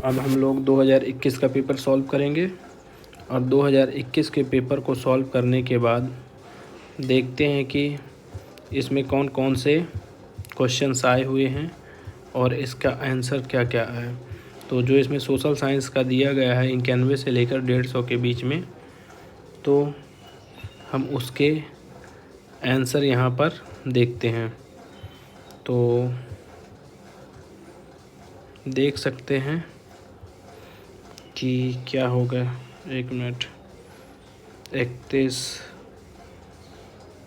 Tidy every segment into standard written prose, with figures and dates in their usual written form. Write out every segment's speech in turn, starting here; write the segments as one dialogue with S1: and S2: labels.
S1: अब हम लोग 2021 का पेपर सॉल्व करेंगे और 2021 के पेपर को सॉल्व करने के बाद देखते हैं कि इसमें कौन कौन से क्वेश्चंस आए हुए हैं और इसका आंसर क्या क्या है। तो जो इसमें सोशल साइंस का दिया गया है 91 से लेकर 150 के बीच में, तो हम उसके आंसर यहाँ पर देखते हैं। तो देख सकते हैं कि क्या होगा। 1 मिनट। 31,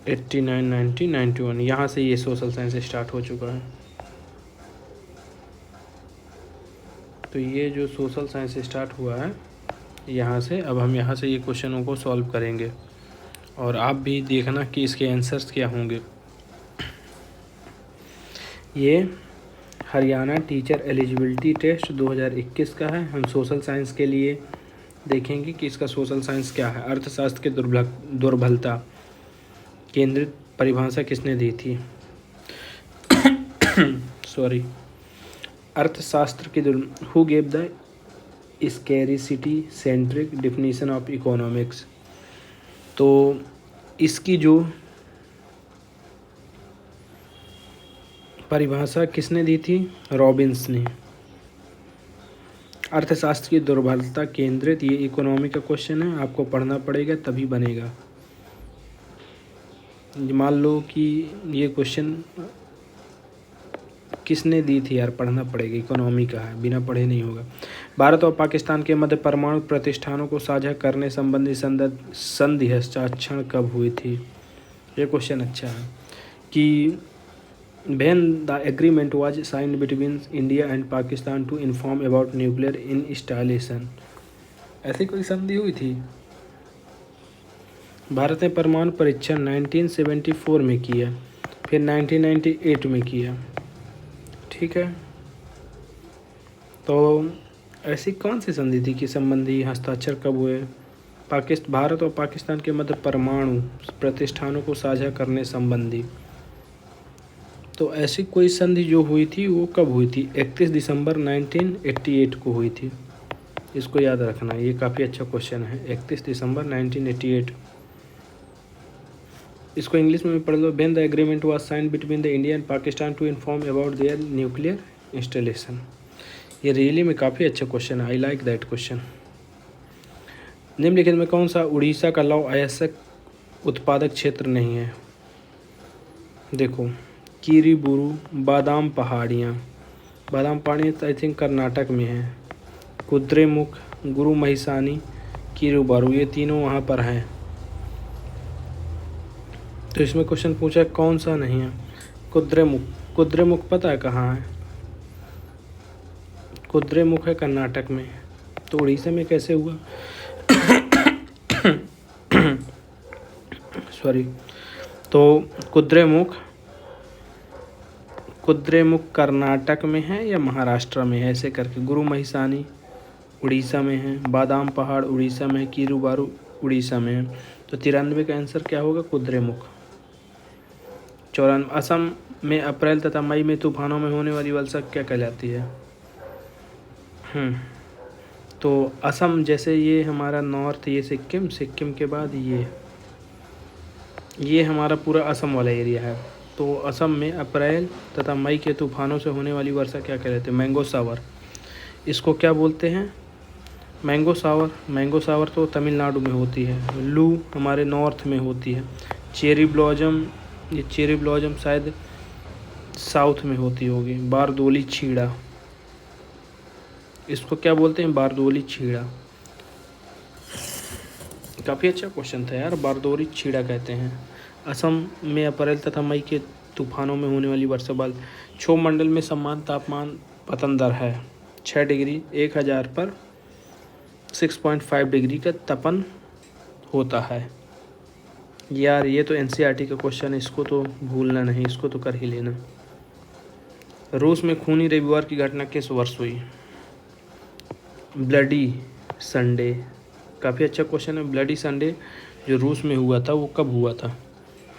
S1: 89, 90, 91 यहाँ से ये सोशल साइंस स्टार्ट हो चुका है। तो ये जो सोशल साइंस स्टार्ट हुआ है यहाँ से, अब हम यहाँ से ये क्वेश्चनों को सॉल्व करेंगे और आप भी देखना कि इसके आंसर्स क्या होंगे। ये हरियाणा टीचर एलिजिबिलिटी टेस्ट 2021 का है। हम सोशल साइंस के लिए देखेंगे कि इसका सोशल साइंस क्या है। अर्थशास्त्र की दुर्बलता केंद्रित परिभाषा किसने दी थी? सॉरी। अर्थशास्त्र की who gave the scarcity centric definition of economics. तो इसकी जो परिभाषा किसने दी थी? रॉबिन्स ने। अर्थशास्त्र की दुर्बलता केंद्रित, ये इकोनॉमी का क्वेश्चन है, आपको पढ़ना पड़ेगा तभी बनेगा। मान लो कि ये क्वेश्चन किसने दी थी यार, पढ़ना पड़ेगा, इकोनॉमी का है, बिना पढ़े नहीं होगा। भारत और पाकिस्तान के मध्य परमाणु प्रतिष्ठानों को साझा करने संबंधी संधि हस्ताक्षर कब हुई थी? ये क्वेश्चन अच्छा है कि when the agreement was signed between India and Pakistan to inform about nuclear installation। ऐसी कोई संधि हुई थी? भारत ने परमाणु परीक्षण 1974 में किया, फिर 1998 में किया, ठीक है। तो ऐसी कौन सी संधि थी कि संबंधी हस्ताक्षर कब हुए? भारत और पाकिस्तान के मध्य परमाणु प्रतिष्ठानों को साझा करने संबंधी। तो ऐसी कोई संधि जो हुई थी वो कब हुई थी? 31 दिसंबर 1988 को हुई थी। इसको याद रखना, ये काफ़ी अच्छा क्वेश्चन है। 31 दिसंबर 1988। इसको इंग्लिश में पढ़ लो। When the agreement was signed between the India and Pakistan to inform about their nuclear installation. ये रियली में काफ़ी अच्छा क्वेश्चन है, आई लाइक दैट क्वेश्चन। निम्नलिखित में कौन सा उड़ीसा का लौह अयस्क उत्पादक क्षेत्र नहीं है? देखो, कीरीबुरू, बादाम पहाड़ियाँ आई थिंक कर्नाटक में है। कुद्रेमुख, गुरु महिसानी, कीरूबारू, ये तीनों वहाँ पर हैं। तो इसमें क्वेश्चन पूछा कौन सा नहीं है? कुद्रेमुख पता है कहाँ है? कुद्रेमुख है कर्नाटक में, तो उड़ीसा में कैसे हुआ? सॉरी। तो कुद्रेमुख कर्नाटक में है या महाराष्ट्र में है, ऐसे करके। गुरु महिसानी उड़ीसा में है, बादाम पहाड़ उड़ीसा में है, कीरूबारू उड़ीसा में है। तो 93 का आंसर क्या होगा? कुद्रेमुख। 94 असम में अप्रैल तथा मई में तूफानों में होने वाली वर्षा क्या कहलाती है? तो असम जैसे ये हमारा नॉर्थ, ये सिक्किम के बाद ये हमारा पूरा असम वाला एरिया है। तो असम में अप्रैल तथा मई के तूफानों से होने वाली वर्षा क्या कहलाते हैं? मैंगो सावर। इसको क्या बोलते हैं? मैंगो सावर तो तमिलनाडु में होती है। लू हमारे नॉर्थ में होती है। चेरी ब्लॉजम शायद साउथ में होती होगी। बारदोली छीड़ा, इसको क्या बोलते हैं? बारदोली छीड़ा। काफ़ी अच्छा क्वेश्चन था यार, बारदोली छीड़ा कहते हैं। असम में अप्रैल तथा मई के तूफानों में होने वाली वर्षा बाद क्षोभ मंडल में समान तापमान पतन दर है 6 डिग्री, 1000 पर 6.5 डिग्री का तपन होता है। यार ये तो एनसीईआरटी का क्वेश्चन है, इसको तो भूलना नहीं, इसको तो कर ही लेना। रूस में खूनी रविवार की घटना किस वर्ष हुई? Bloody Sunday. काफ़ी अच्छा क्वेश्चन है। ब्लडी संडे जो रूस में हुआ था वो कब हुआ था?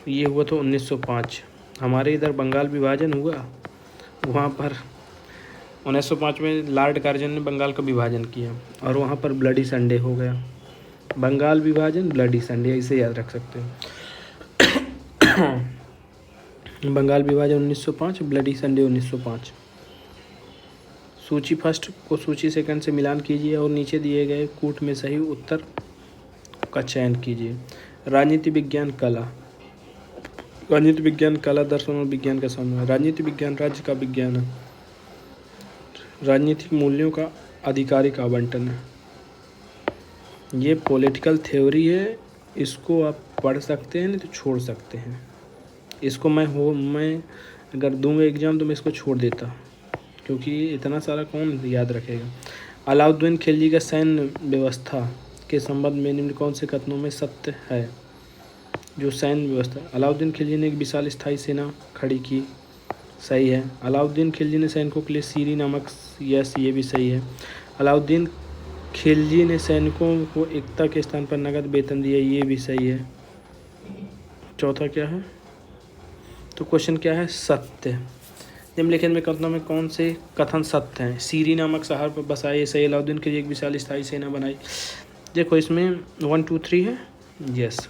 S1: ये हुआ था 1905। हमारे इधर बंगाल विभाजन हुआ, वहाँ पर 1905 में लॉर्ड कार्जन ने बंगाल का विभाजन किया और वहाँ पर ब्लडी संडे हो गया। बंगाल विभाजन, ब्लडी संडे, इसे याद रख सकते हैं। बंगाल विभाजन 1905, ब्लडी संडे 1905। सूची फर्स्ट को सूची सेकंड से मिलान कीजिए और नीचे दिए गए कूट में सही उत्तर का चयन कीजिए। राजनीति विज्ञान कला। राजनीति विज्ञान कला, दर्शन और विज्ञान का समूह है। राजनीति विज्ञान राज्य का विज्ञान है। राजनीतिक मूल्यों का आधिकारिक आवंटन है। ये पॉलिटिकल थ्योरी है, इसको आप पढ़ सकते हैं, नहीं तो छोड़ सकते हैं। इसको मैं अगर दूंगा एग्जाम तो मैं इसको छोड़ देता, क्योंकि इतना सारा कौन याद रखेगा। अलाउद्दीन खिलजी का सैन्य व्यवस्था के संबंध में निम्न कौन से कथनों में सत्य है। जो सैन्य व्यवस्था, अलाउद्दीन खिलजी ने एक विशाल स्थायी सेना खड़ी की, सही है। अलाउद्दीन खिलजी ने सैनिकों के लिए सीरी नमक, यस ये भी सही है। अलाउद्दीन खिलजी ने सैनिकों को एकता के स्थान पर नगद वेतन दिया, ये भी सही है। चौथा क्या है, तो क्वेश्चन क्या है, सत्य। निम्नलिखित में कथनों में कौन से कथन सत्य हैं। सीरी नामक शहर पर बसाई, सही। अलाउद्दीन खिलजी एक विशाल स्थायी सेना बनाई। देखो इसमें 1 2 3 है, यस।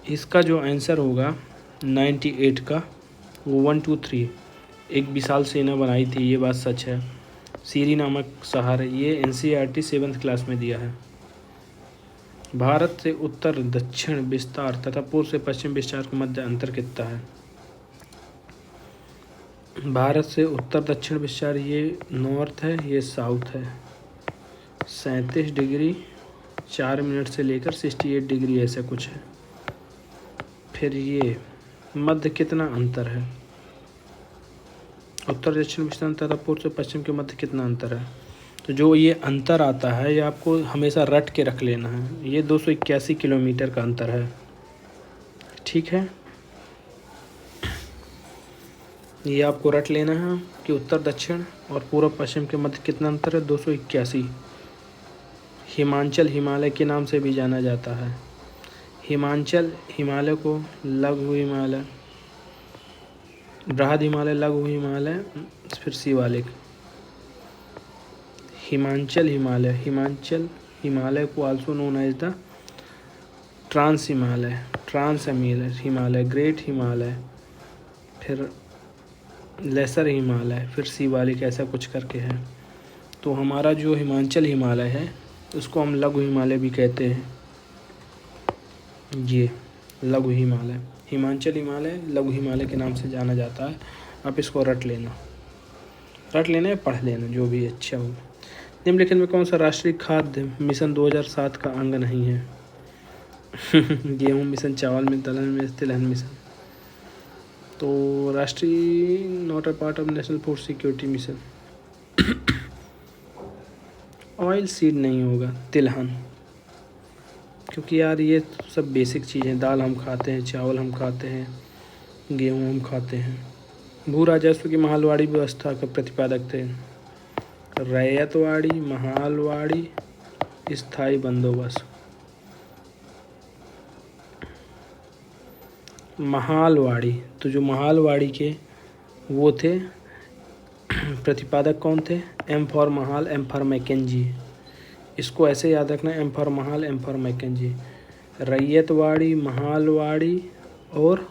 S1: इसका जो आंसर होगा 98 का, वो 1 2 3 एक विशाल सेना बनाई थी, ये बात सच है। सीरी नामक शहर है, ये NCERT 7th क्लास में दिया है। भारत से उत्तर दक्षिण विस्तार तथा पूर्व से पश्चिम विस्तार के मध्य अंतर कितना है। भारत से उत्तर दक्षिण विस्तार, ये नॉर्थ है, ये साउथ है। 37 डिग्री 4 मिनट से लेकर 68 डिग्री ऐसा कुछ है। फिर ये मध्य कितना अंतर है, उत्तर दक्षिण विस्तार तथा पूर्व से पश्चिम के मध्य कितना अंतर है। तो जो ये अंतर आता है ये आपको हमेशा रट के रख लेना है। ये 281 किलोमीटर का अंतर है, ठीक है। ये आपको रट लेना है कि उत्तर दक्षिण और पूर्व पश्चिम के मध्य कितना अंतर है, 281। हिमांचल हिमालय के नाम से भी जाना जाता है। हिमांचल हिमालय को लघु हिमालय, बृहद हिमालय, लघु हिमालय, फिर शिवालिक। हिमांचल हिमालय को also known as the trans Himalaya, great Himalaya, फिर लेसर हिमालय, फिर शिवालिक, ऐसा कुछ करके है। तो हमारा जो हिमांचल हिमालय है उसको हम लघु हिमालय भी कहते हैं। ये लघु हिमालय, हिमांचल हिमालय लघु हिमालय के नाम से जाना जाता है। आप इसको रट लेना या पढ़ लेना, जो भी अच्छा हो। निम्नलिखित में कौन सा राष्ट्रीय खाद्य मिशन 2007 का अंग नहीं है। गेहूँ मिशन, चावल मिशन, दलहन मिशन, तिलहन मिशन। तो राष्ट्रीय not a part of national food security mission. Oil seed नहीं होगा, तिलहन, क्योंकि यार ये सब बेसिक चीज़ें, दाल हम खाते हैं, चावल हम खाते हैं, गेहूँ हम खाते हैं। भू राजस्व की महालवाड़ी व्यवस्था का प्रतिपादक थे रैयतवाड़ी, महालवाड़ी, स्थायी बंदोबस्त। महालवाड़ी, तो जो महालवाड़ी के वो थे प्रतिपादक कौन थे, M for Mahal, M for Mackenzie. इसको ऐसे याद रखना, M for Mahal, M for Mackenzie. Ryotwari, Mahalwari और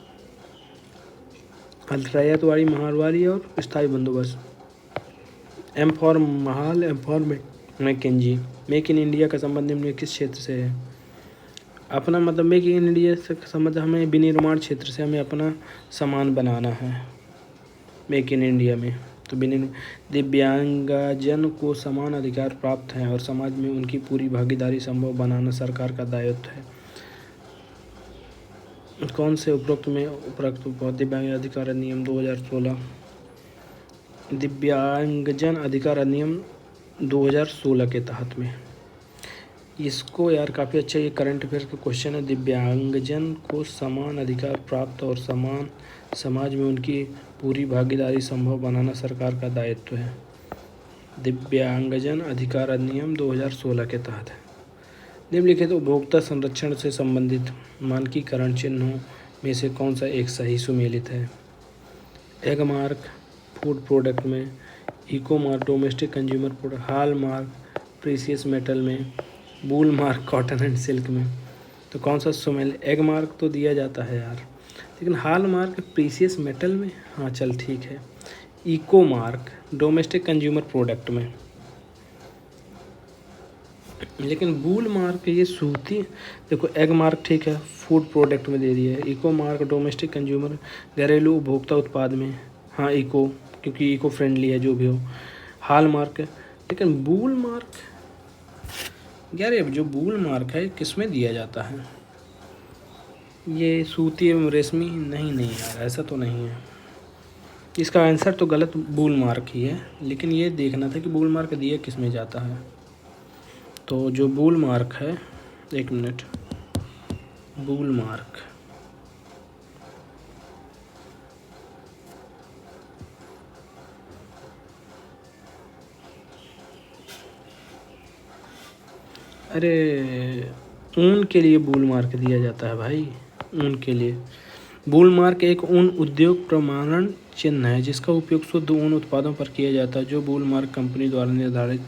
S1: महालवाड़ी और स्थायी बंदोबस्त। M for Mahal, M for Mackenzie. Make in India का संबंध निम्न किस क्षेत्र से है। अपना मतलब मेक इन इंडिया से संबंध हमें विनिर्माण क्षेत्र से, हमें अपना सामान बनाना है मेक इन इंडिया में। तो दिव्यांगजन को समान अधिकार प्राप्त हैं और समाज में उनकी पूरी भागीदारी संभव बनाना सरकार का दायित्व है। कौन से उपरोक्त दिव्यांग अधिकार अधिनियम 2016, दिव्यांगजन अधिकार अधिनियम 2016 के तहत में। इसको यार काफ़ी अच्छा ये करंट अफेयर का क्वेश्चन है। दिव्यांगजन को समान अधिकार प्राप्त और समान समाज में उनकी पूरी भागीदारी संभव बनाना सरकार का दायित्व है। दिव्यांगजन अधिकार अधिनियम 2016 के तहत है। निम्नलिखित उपभोक्ता संरक्षण से संबंधित मानकीकरण चिन्हों में से कौन सा एक सही सुमेलित है। एग मार्क, फूड प्रोडक्ट में, eco mark domestic consumer product, hallmark precious metal में, bull mark cotton and silk में। तो कौन सा सुमेल? एग मार्क तो दिया जाता है यार, लेकिन हॉल मार्क प्रीसियस मेटल में, हाँ चल ठीक है। Eco mark domestic consumer product में, लेकिन बुल मार्क ये सूती, देखो एग मार्क ठीक है फूड प्रोडक्ट में दे दिया है, इको मार्क डोमेस्टिक कंज्यूमर घरेलू उपभोक्ता उत्पाद में, हाँ इको, क्योंकि इको फ्रेंडली है जो भी हो। हॉल मार्क, लेकिन बुल मार्क यार, ये जो बुल मार्क है किस में दिया जाता है? ये सूती एवं रेशमी, नहीं यार ऐसा तो नहीं है। इसका आंसर तो गलत बुल मार्क ही है, लेकिन ये देखना था कि बुल मार्क दिया किस में जाता है। तो जो बुल मार्क है, एक मिनट, बुल मार्क अरे ऊन के लिए बुल मार्क दिया जाता है भाई, ऊन के लिए। बुल मार्क एक ऊन उद्योग प्रमाणन चिन्ह है जिसका उपयोग शुद्ध ऊन उत्पादों पर किया जाता है जो बुल मार्क कंपनी द्वारा निर्धारित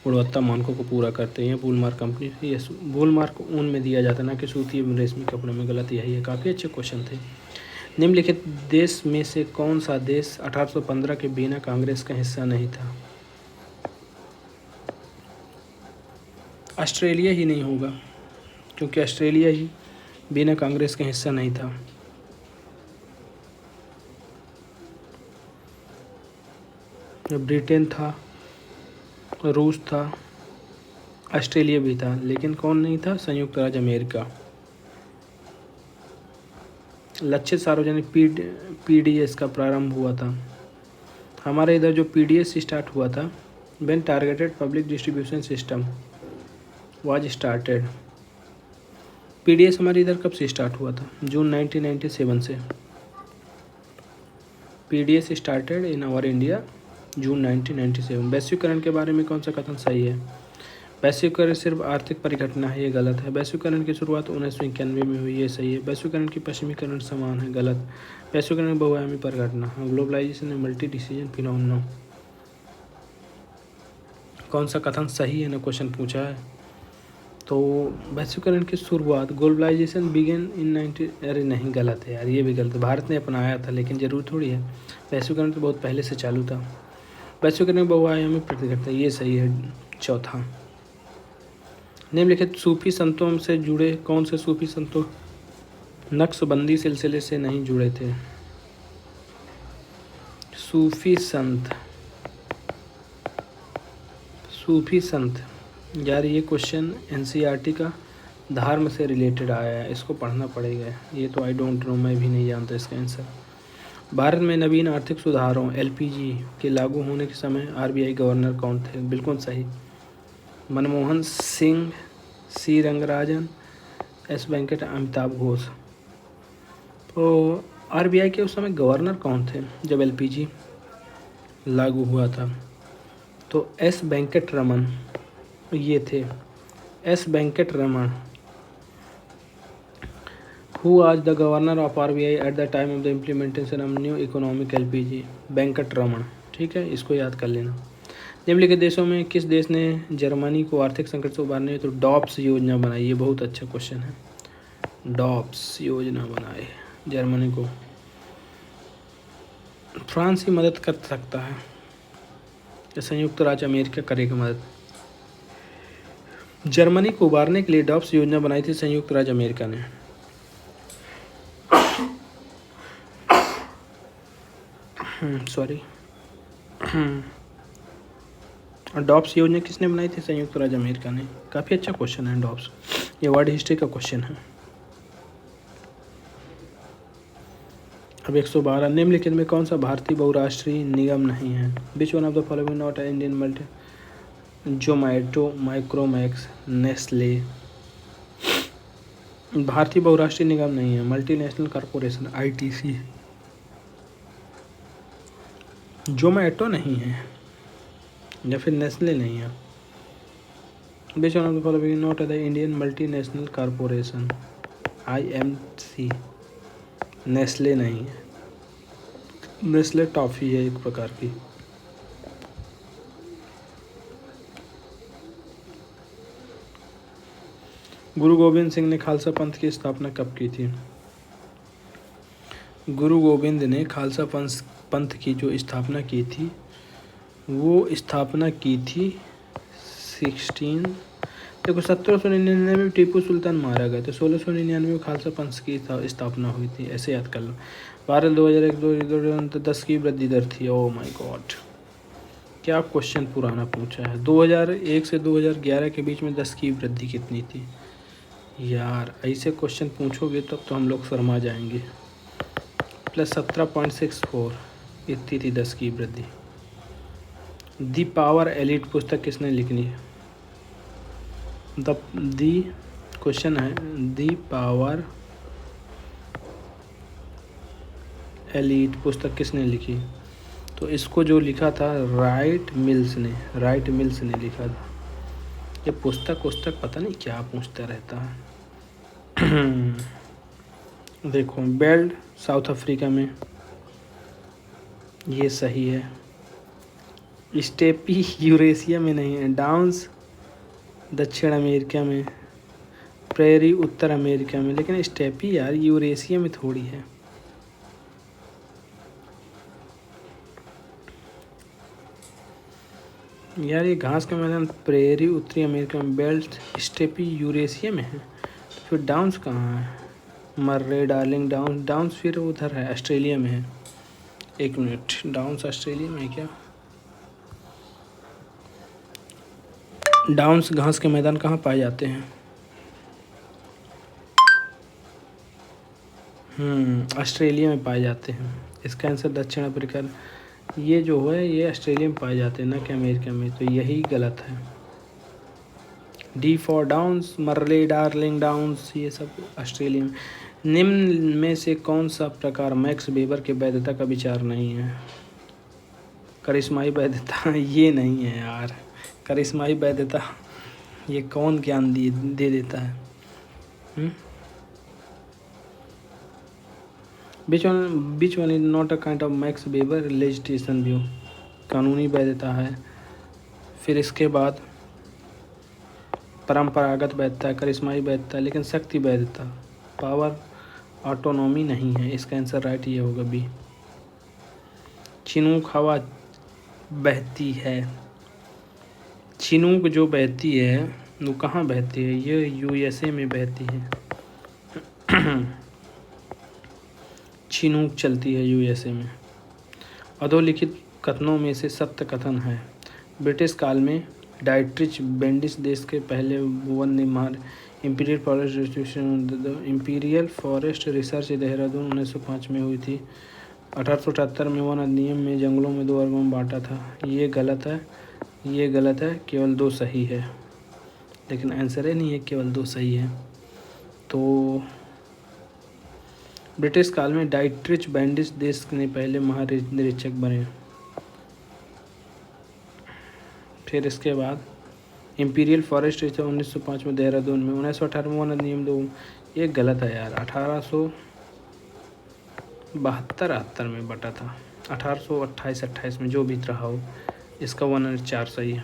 S1: गुणवत्ता मानकों को पूरा करते हैं। बुल मार्क कंपनी, ये बुल मार्क ऊन में दिया जाता है, ना कि सूती एवं रेशमी कपड़े में। गलत यही है। काफ़ी अच्छे क्वेश्चन थे। निम्नलिखित देश में से कौन सा देश 1815 के बिना कांग्रेस का हिस्सा नहीं था? ऑस्ट्रेलिया ही नहीं होगा, क्योंकि ऑस्ट्रेलिया ही बिना कांग्रेस का हिस्सा नहीं था। ब्रिटेन था, रूस था, ऑस्ट्रेलिया भी था, लेकिन कौन नहीं था? संयुक्त राज्य अमेरिका। लक्षित सार्वजनिक पीडीएस का प्रारंभ हुआ था। हमारे इधर जो पीडीएस स्टार्ट हुआ था, when targeted public distribution system was started. PDS हमारे इधर कब से स्टार्ट हुआ था? जून 1997 से। PDS started in our India June 1997। वैश्वीकरण के बारे में कौन सा कथन सही है? वैश्वीकरण सिर्फ आर्थिक परिघटना है, ये गलत है। वैश्वीकरण की शुरुआत 1991 में हुई, ये सही है। वैश्वीकरण की पश्चिमीकरण समान है, गलत। वैश्वीकरण बहुआयामी परिघटना, ग्लोबलाइजेशन है मल्टी डिसीजन फिनोमेना। कौन सा कथन सही है ना क्वेश्चन पूछा है। तो वैश्वीकरण की शुरुआत, ग्लोबलाइजेशन बिगिन इन 90, अरे नहीं गलत है यार, ये भी गलत है। भारत ने अपनाया था, लेकिन जरूर थोड़ी है। वैश्वीकरण तो बहुत पहले से चालू था। वैश्वीकरण बहुआयामी प्रतिघटना, ये सही है, चौथा। निम्नलिखित सूफी संतों से जुड़े कौन से सूफी संतों नक्शबंदी सिलसिले से नहीं जुड़े थे? सूफी संत यार, ये क्वेश्चन एनसीईआरटी का धर्म से रिलेटेड आया है, इसको पढ़ना पड़ेगा। ये तो आई डोंट नो, मैं भी नहीं जानता इसका आंसर। भारत में नवीन आर्थिक सुधारों एलपीजी के लागू होने के समय आरबीआई गवर्नर कौन थे? बिल्कुल सही, मनमोहन सिंह, सी रंगराजन, एस वेंकट, अमिताभ घोष। तो आरबीआई के उस समय गवर्नर कौन थे जब एलपीजी लागू हुआ था? तो एस वेंकट रमन ये थे, S Venkataraman. Who was the governor of RBI at the time of the implementation of new economic LPG? Venkataraman. ठीक है, इसको याद कर लेना। निम्नलिखित देशों में किस देश ने जर्मनी को आर्थिक संकट से उबारने तो डॉप्स योजना बनाई? ये बहुत अच्छा क्वेश्चन है। डॉप्स योजना बनाए जर्मनी को। फ्रांस ही मदद कर सकता है या संयुक्त राज्य अमेरिका करेगा मदद? जर्मनी को उबारने के लिए डॉप्स योजना बनाई थी संयुक्त राज्य अमेरिका ने। सॉरी, डॉप्स योजना किसने बनाई थी? संयुक्त राज्य अमेरिका ने। काफ़ी अच्छा क्वेश्चन है डॉप्स, ये वर्ल्ड हिस्ट्री का क्वेश्चन है। अब 112, निम्नलिखित में कौन सा भारतीय बहुराष्ट्रीय निगम नहीं है? विच one of the following not Indian multi? Zomato, Micromax, Nestle. भारतीय बहुराष्ट्रीय निगम नहीं है, मल्टीनेशनल कॉरपोरेशन, आईटीसी। जोमैटो नहीं है या फिर नेस्ले नहीं है। विच one of the following not the Indian multinational corporation? IMC. Nestle नहीं है। नेस्ले टॉफ़ी है एक प्रकार की। गुरु गोविंद सिंह ने खालसा पंथ की स्थापना कब की थी? गुरु गोविंद ने खालसा पंथ की जो स्थापना की थी वो स्थापना की थी 1799 में टीपू सुल्तान मारा गया, तो 1699 में खालसा पंथ की स्थापना हुई थी, ऐसे याद कर लो। भारत 2001 10 की वृद्धि दर थी। ओ माय गॉड, क्या क्वेश्चन पुराना पूछा है। 2001 से 2011 के बीच में 10 की वृद्धि कितनी थी? यार ऐसे क्वेश्चन पूछोगे तब तो हम लोग शर्मा जाएंगे। प्लस 17.64 इतनी थी 10 की वृद्धि। दी पावर एलिट पुस्तक किसने लिखी है? दी क्वेश्चन है दी पावर एलिट पुस्तक किसने लिखी? तो इसको जो लिखा था राइट मिल्स ने लिखा था। ये पुस्तक पता नहीं क्या पूछता रहता है। देखो, बेल्ट साउथ अफ्रीका में, ये सही है। स्टेपी यूरेशिया में नहीं है। डाउन्स दक्षिण अमेरिका में, प्रेरी उत्तर अमेरिका में, लेकिन स्टेपी यार यूरेशिया में थोड़ी है। यार ये घास का मैदान प्रेरी उत्तरी अमेरिका में, बेल्ट स्टेपी यूरेशिया में है, तो फिर डाउन्स कहाँ है? मर्रे डार्लिंग डाउन्स फिर उधर है, ऑस्ट्रेलिया में है। एक मिनट, डाउन्स ऑस्ट्रेलिया में है क्या? डाउन्स घास के मैदान कहाँ पाए जाते हैं? ऑस्ट्रेलिया में पाए जाते हैं। इसका आंसर दक्षिण अफ्रीका। ये जो है ये ऑस्ट्रेलिया में पाए जाते हैं, ना कि अमेरिका में, तो यही गलत है। D for Downs, Murray Darling Downs, ये सब ऑस्ट्रेलिया में। निम्न में से कौन सा प्रकार मैक्स वेबर के वैधता का विचार नहीं है? करिश्माई वैधता ये नहीं है यार। करिश्माई वैधता ये कौन ज्ञान दे देता है? Which one is not a kind of Max Weber legislation view? कानूनी वैधता है। फिर इसके बाद परंपरागत वैधता, करिश्माई वैधता, लेकिन शक्ति वैधता, पावर ऑटोनॉमी नहीं है। इसका आंसर राइट ये होगा बी। चिनूक हवा बहती है। चिनूक जो बहती है वो कहाँ बहती है? ये यूएसए में बहती है। चिनूक चलती है यूएसए में। अधोलिखित कथनों में से सत्य कथन है। ब्रिटिश काल में डाइट्रिच बेंडिस देश के पहले वन निर्माण इंपीरियल फॉरेस्ट रिसर्च देहरादून 1905 में हुई थी। 1878 में वन अधिनियम में जंगलों में 2 वर्गों में बांटा था। ये गलत है, ये गलत है, केवल 2 सही है, लेकिन आंसर ही नहीं है, केवल 2 सही है। तो ब्रिटिश काल में डाइट्रिच बेंडिस देश ने पहले महानिरीक्षक बने। फिर इसके बाद इंपीरियल फॉरेस्ट रिसर्च 1905 में देहरादून में। 1918 में वन अधिनियम 2, ये गलत है यार। 1872-73 में बटा था। 1828-28 में जो भी रहा हो, इसका 1 और 4 सही है।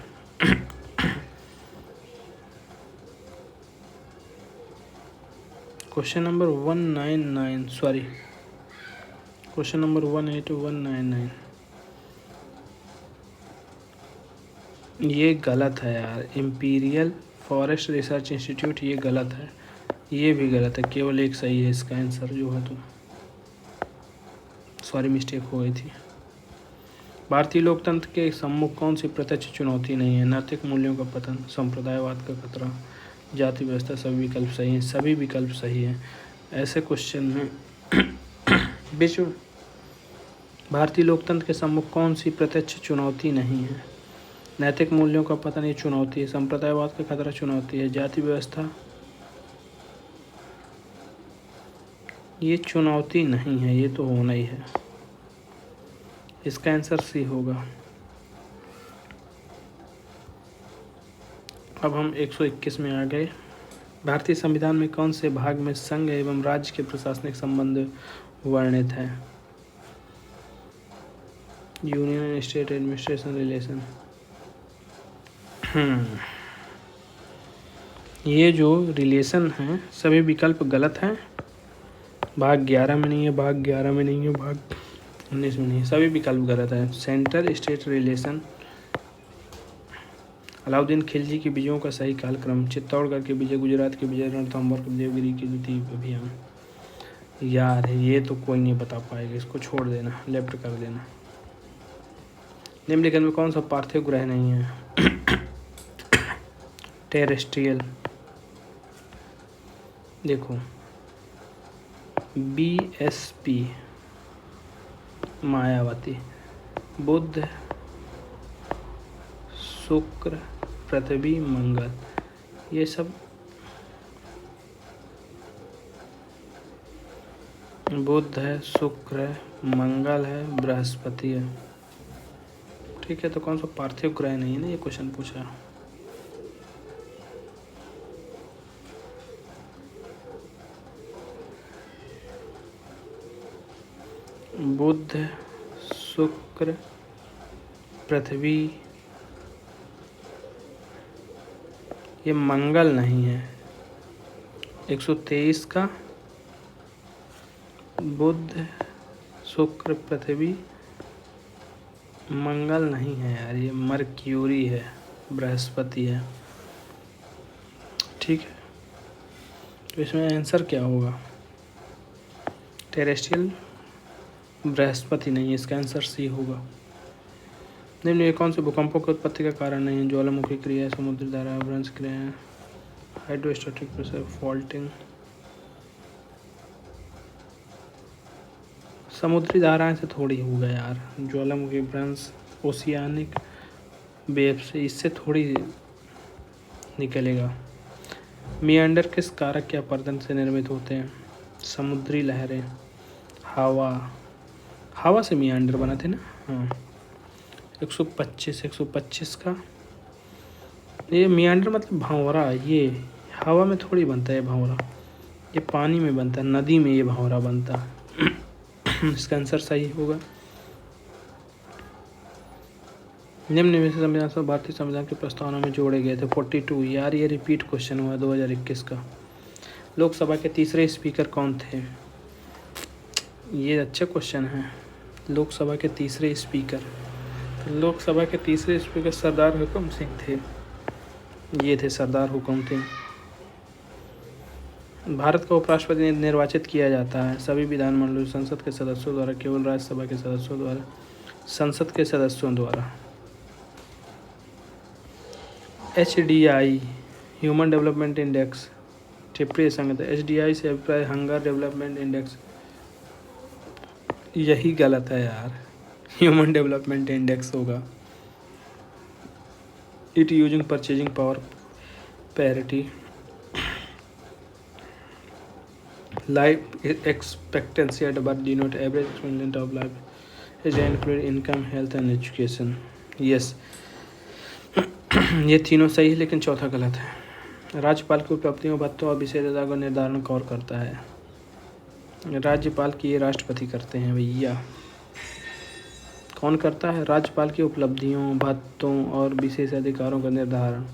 S1: क्वेश्चन नंबर 18199, ये गलत है यार। इंपीरियल फॉरेस्ट रिसर्च इंस्टीट्यूट ये गलत है, ये भी गलत है, केवल एक सही है इसका आंसर जो है। तो सॉरी, मिस्टेक हो गई थी। भारतीय लोकतंत्र के सम्मुख कौन सी प्रत्यक्ष चुनौती नहीं है? नैतिक मूल्यों का पतन, संप्रदायवाद का खतरा, जाति व्यवस्था। सभी विकल्प सही हैं, सभी विकल्प सही हैं। ऐसे क्वेश्चन में विश्व भारतीय लोकतंत्र के सम्मुख कौन सी प्रत्यक्ष चुनौती नहीं है? नैतिक मूल्यों का पतन ये चुनौती है, संप्रदायवाद का खतरा चुनौती है, जाति व्यवस्था ये चुनौती नहीं है, ये तो होना ही है। इसका आंसर सी होगा। अब हम 121 में आ गए। भारतीय संविधान में कौन से भाग में संघ एवं राज्य के प्रशासनिक संबंध वर्णित हैं? Union and state administration relation. ये जो रिलेशन हैं सभी विकल्प गलत हैं। भाग 11 में नहीं है, भाग 11 में नहीं है, भाग 19 में नहीं है, सभी विकल्प गलत है। Centre state relation. Alauddin Khilji की विजयों का सही कालक्रम। चित्तौड़गढ़ की विजय, गुजरात की विजय, रणथंभौर की देवगिरी की द्वितीय अभियान। यार ये तो कोई नहीं बता पाएगा, इसको छोड़ देना, लेफ्ट कर देना। निम्नलिखित में कौन सा पार्थिव ग्रह नहीं है? टेरेस्ट्रियल। देखो BSP मायावती, बुध, शुक्र, पृथ्वी, मंगल, ये सब बुध है, शुक्र है, मंगल है, बृहस्पति है। ठीक है, तो कौन सा पार्थिव ग्रह नहीं है ना, ये क्वेश्चन पूछा। बुध, शुक्र, पृथ्वी, ये मंगल नहीं है। 123 का बुध, शुक्र, पृथ्वी, मंगल नहीं है यार, ये मरक्यूरी है, बृहस्पति है। ठीक है, तो इसमें आंसर क्या होगा? टेरेस्ट्रियल बृहस्पति नहीं है, इसका आंसर सी होगा। निम्न ये कौन से भूकंपों की उत्पत्ति का कारण नहीं है? ज्वालामुखी क्रिया, समुद्री धारा, भ्रंश क्रिया, हाइड्रोस्टैटिक प्रेशर, फॉल्टिंग। समुद्री धाराएं से थोड़ी होगा यार, ज्वालामुखी, भ्रंश, ओशियानिक वेव से, इससे थोड़ी निकलेगा। मियांडर किस कारक के अपरदन से निर्मित होते हैं? समुद्री लहरें, हवा से मियांडर बना थे ना। हाँ, 125 का ये मियांडर मतलब भंवरा, ये हवा में थोड़ी बनता है भंवरा, ये पानी में बनता है, नदी में ये भंवरा बनता है। इसका आंसर सही होगा। निम्न में से संविधान सभा भारतीय संविधान के प्रस्तावना में जोड़े गए थे 42। यार ये रिपीट क्वेश्चन हुआ 2021 का। लोकसभा के तीसरे स्पीकर कौन थे? ये अच्छा क्वेश्चन है। लोकसभा के तीसरे स्पीकर, लोकसभा के तीसरे स्पीकर सरदार हुकुम सिंह थे। ये थे सरदार हुकुम सिंह। भारत का उपराष्ट्रपति निर्वाचित किया जाता है सभी विधानमंडल संसद के सदस्यों द्वारा, केवल राज्यसभा के सदस्यों द्वारा? संसद के सदस्यों द्वारा। HDI ह्यूमन डेवलपमेंट इंडेक्स टिप्पणी संगत है। HDI से अभिप्राय हंगर डेवलपमेंट इंडेक्स, यही गलत है यार, ह्यूमन डेवलपमेंट इंडेक्स होगा। It using purchasing power parity. Life expectancy at birth denote average expectancy of life is include income, health and education. Yes, ये तीनों सही है, लेकिन चौथा गलत है। राज्यपाल की उपलब्धियों, भत्तों और विशेषता का निर्धारण कौन करता है? राज्यपाल की ये राष्ट्रपति करते हैं भैया। कौन करता है? राज्यपाल की उपलब्धियों, भत्तों और विशेष अधिकारों का निर्धारण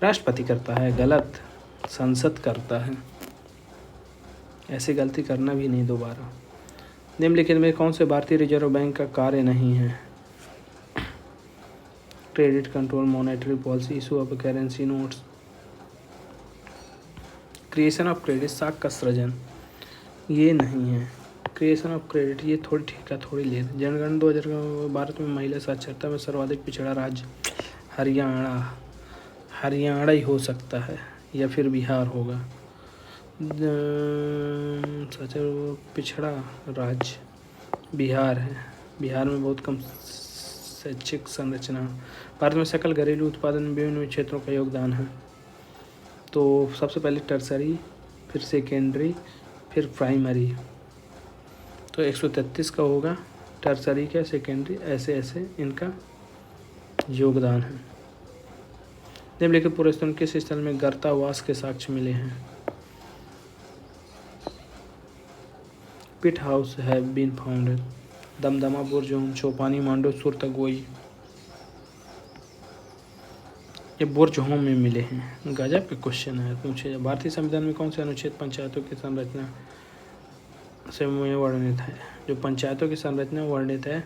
S1: राष्ट्रपति करता है। गलत, संसद करता है। ऐसी गलती करना भी नहीं दोबारा। निम्नलिखित में कौन से भारतीय रिजर्व बैंक का कार्य नहीं है? Credit control, monetary policy, issue of currency notes, creation of credit, साख का सृजन, ये नहीं है। क्रिएशन ऑफ क्रेडिट ये थोड़ी ठीक है, थोड़ी ले। जनगणना 2000 भारत में महिला साक्षरता में सर्वाधिक पिछड़ा राज्य हरियाणा ही हो सकता है, या फिर बिहार होगा। पिछड़ा राज्य बिहार है। बिहार में बहुत कम शैक्षिक संरचना। भारत में सकल घरेलू उत्पादन में विभिन्न क्षेत्रों का योगदान है। तो सबसे पहले टर्सरी, फिर सेकेंडरी, फिर प्राइमरी। तो 133 का होगा, टर्सरी का, सेकेंडरी, ऐसे ऐसे इनका योगदान है। निम्नलिखित पुरस्कार किस स्थल में गर्तावास के साक्ष्य मिले हैं? Pit house have been founded. Damdama Burzahom, Chopani Mando, सुरतगोई, ये बुरजोम में मिले हैं। गजब के क्वेश्चन है पूछे। भारतीय संविधान में कौन से अनुच्छेद पंचायतों की संरचना से वर्णित है? जो पंचायतों की संरचना वर्णित है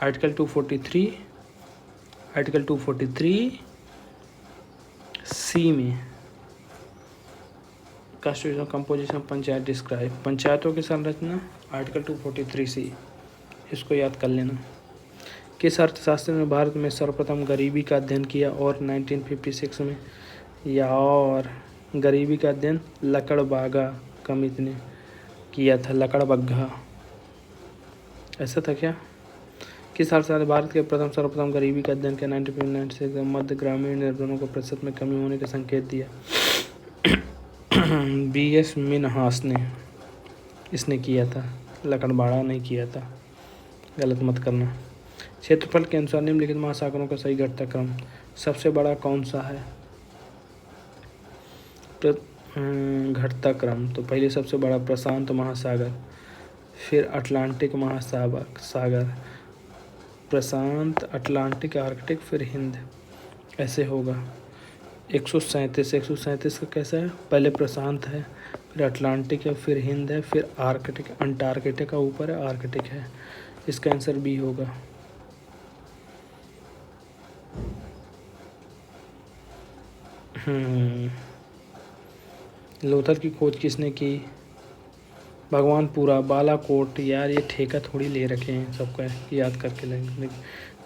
S1: आर्टिकल 243, आर्टिकल 243 सी में कॉन्स्टिट्यूशनल कंपोजिशन पंचायत डिस्क्राइब, पंचायतों की संरचना आर्टिकल 243 सी, इसको याद कर लेना। किस अर्थशास्त्र ने भारत में सर्वप्रथम गरीबी का अध्ययन किया और 1956 में? या और गरीबी का अध्ययन लकड़बागा कमिटी ने किया था, लकड़बग्घा, ऐसा था क्या? किस अर्थशास्त्र भारत के सर्वप्रथम गरीबी का अध्ययन किया 1996 मध्य ग्रामीण निर्धनों को प्रतिशत में कमी होने के संकेत दिया? BS मिनहास ने इसने किया था, लकड़बाड़ा नहीं किया था, गलत मत करना। क्षेत्रफल के अनुसार निम्नलिखित महासागरों का सही घटता क्रम, सबसे बड़ा कौन सा है? घटता क्रम तो पहले सबसे बड़ा प्रशांत महासागर, फिर अटलांटिक महासागर, प्रशांत, अटलांटिक, आर्कटिक, फिर हिंद, ऐसे होगा। 137 का कैसा है? पहले प्रशांत है, फिर अटलांटिक है, फिर हिंद है, फिर आर्कटिक, अंटार्कटिका ऊपर है, आर्कटिक है। इसका आंसर बी होगा। लोथल की खोज किसने की? भगवानपुरा, बालाकोट। यार ये ठेका थोड़ी ले रखे हैं, सबका याद करके लेंगे।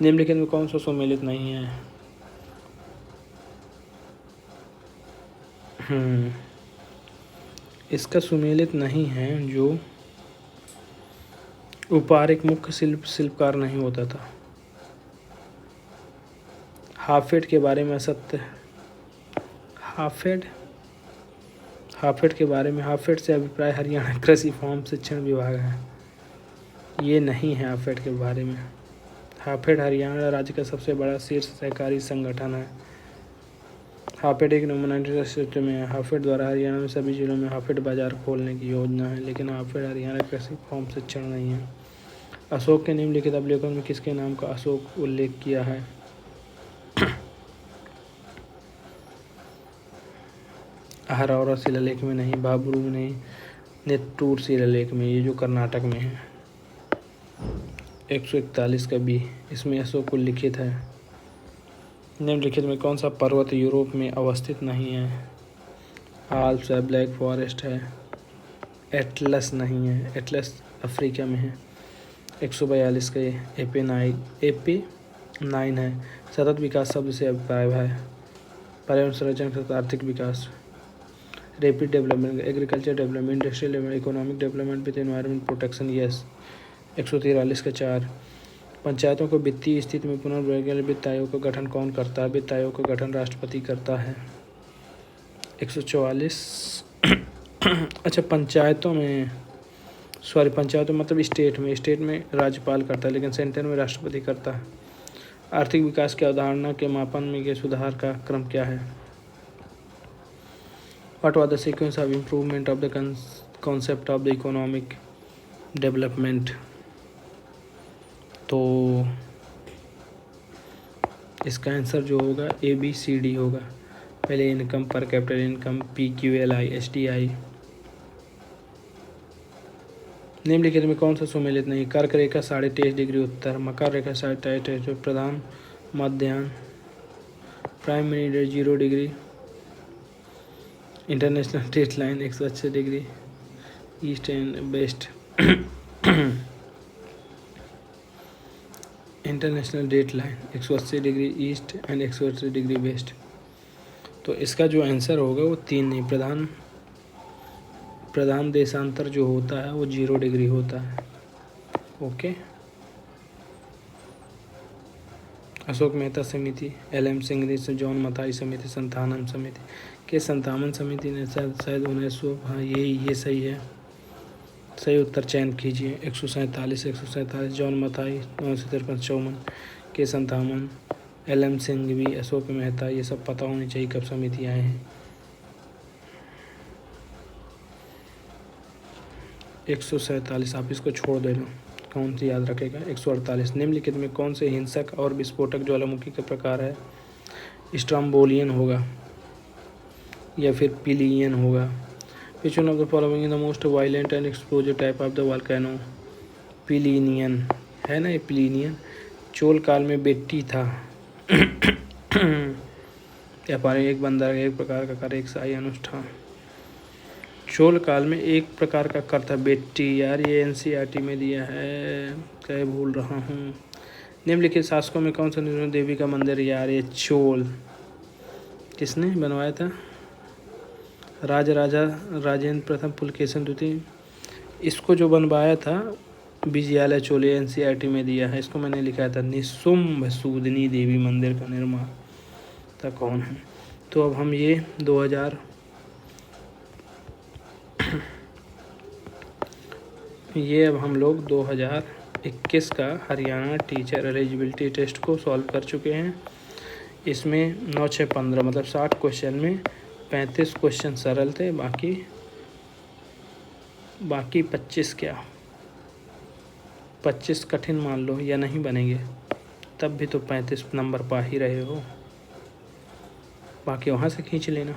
S1: निम्नलिखित में कौन सा सुमेलित नहीं है? इसका सुमेलित नहीं है जो उपारिक मुख्य शिल्पकार नहीं होता था। हाफेड के बारे में असत्य, हाफेड के बारे में, हाफेड से अभिप्राय हरियाणा कृषि फार्म शिक्षण विभाग है, ये नहीं है हाफेड के बारे में। हाफेड हरियाणा राज्य का सबसे बड़ा शीर्ष सहकारी संगठन है। हाफेड एक नॉमिनेटेड सिस्टम में है। हाफेड द्वारा हरियाणा में सभी जिलों में हाफेड बाजार खोलने की योजना है, लेकिन हाफेड हरियाणा कृषि फार्म शिक्षण नहीं है। अशोक के निम्नलिखित अवलोकन में किसके नाम का अशोक उल्लेख किया है? अहरौरा शिलालेख में नहीं, भाबरू में नहीं, नेत्तूर शिलालेख में, ये जो कर्नाटक में है। 141 का बी, इसमें अशोक उल्लिखित है। निम्नलिखित में कौन सा पर्वत यूरोप में अवस्थित नहीं है? आल्प्स है, ब्लैक फॉरेस्ट है, एटलस नहीं है, एटलस अफ्रीका में है। 142 का AP9 है। सतत विकास शब्द से अभिप्राय है पर्यावरण संरक्षण के साथ आर्थिक विकास, rapid development, agriculture development, industrial development, economic development with environment protection, yes. 143 का 4, पंचायतों को वित्तीय स्थिति में पुनर्व्यवस्थित वित्त आयोग का गठन कौन करता है? वित्त आयोग का गठन राष्ट्रपति करता है। 144 अच्छा, पंचायतों में मतलब स्टेट में राज्यपाल करता है, लेकिन सेंटर में राष्ट्रपति करता है। आर्थिक विकास की अवधारणा के मापन में के सुधार का क्रम क्या है? What was the sequence of improvement of the concept of the economic development? तो इसका आंसर जो होगा ABCD होगा। पहले इनकम, पर कैपिटल इनकम, PQLI, SDI। निम्नलिखित में कौन सा सुमेलित नहीं? कर्क रेखा 23.5 डिग्री उत्तर, मकर रेखा 23.5, प्रधान मध्याह्न, prime meridian 0 degree, international date line 180 degree, east and west international date line 180 degree east and 180 degree west. तो इसका जो आंसर होगा वो 3 नहीं, प्रधान देशांतर जो होता है वो 0 डिग्री होता है। ओके। अशोक मेहता समिति, LM सिंघवी, जॉन मथाई समिति, संतानम समिति के संतानम समिति ने शायद 1900, हाँ ये सही है, सही उत्तर चयन कीजिए। 147 जॉन मथाई, 1953 के संतानम, LM सिंघवी, अशोक मेहता, ये सब पता होनी चाहिए कब समिति आए हैं। 147 आप इसको छोड़ दे लो। कौन सी याद रखेगा? 148। निम्नलिखित में कौन से हिंसक और विस्फोटक ज्वालामुखी का प्रकार है? स्ट्रम्बोलियन होगा या फिर पिलियन होगा? Which one of the following is the most violent and explosive type of the volcano? Plinian है ना, ये पिलिनियन। चोल काल में बेट्टी था। व्यापारी एक बंदर एक प्रकार का कर एक शाही अनुष्ठान। चोल काल में एक प्रकार का कर था बेट्टी। यार ये एनसीईआरटी में दिया है, क्या भूल रहा हूँ। निम्नलिखित शासकों में कौन सा नृसिंह देवी का मंदिर? यार ये चोल किसने बनवाया था? राजा राजेंद्र प्रथम पुलकेशन द्वितीय। इसको जो बनवाया था विजयालय चोल, एनसीईआरटी में दिया है। इसको मैंने लिखा था निशुंभ सूदनी देवी मंदिर का निर्माता कौन है? तो अब हम ये 2000 ये अब हम लोग 2021 का हरियाणा टीचर एलिजिबिलिटी टेस्ट को सॉल्व कर चुके हैं। इसमें 9, 6, 15 मतलब 60 क्वेश्चन में 35 क्वेश्चन सरल थे, बाकी 25 क्या 25 कठिन मान लो या नहीं बनेंगे, तब भी तो 35 नंबर पा ही रहे हो। बाकी वहाँ से खींच लेना।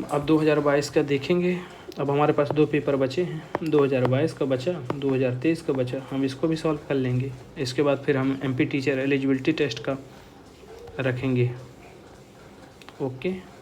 S1: अब 2022 का देखेंगे। अब हमारे पास 2 पेपर बचे हैं, 2022 का बचा, 2023 का बचा। हम इसको भी सॉल्व कर लेंगे। इसके बाद फिर हम एमपी टीचर एलिजिबिलिटी टेस्ट का रखेंगे। ओके।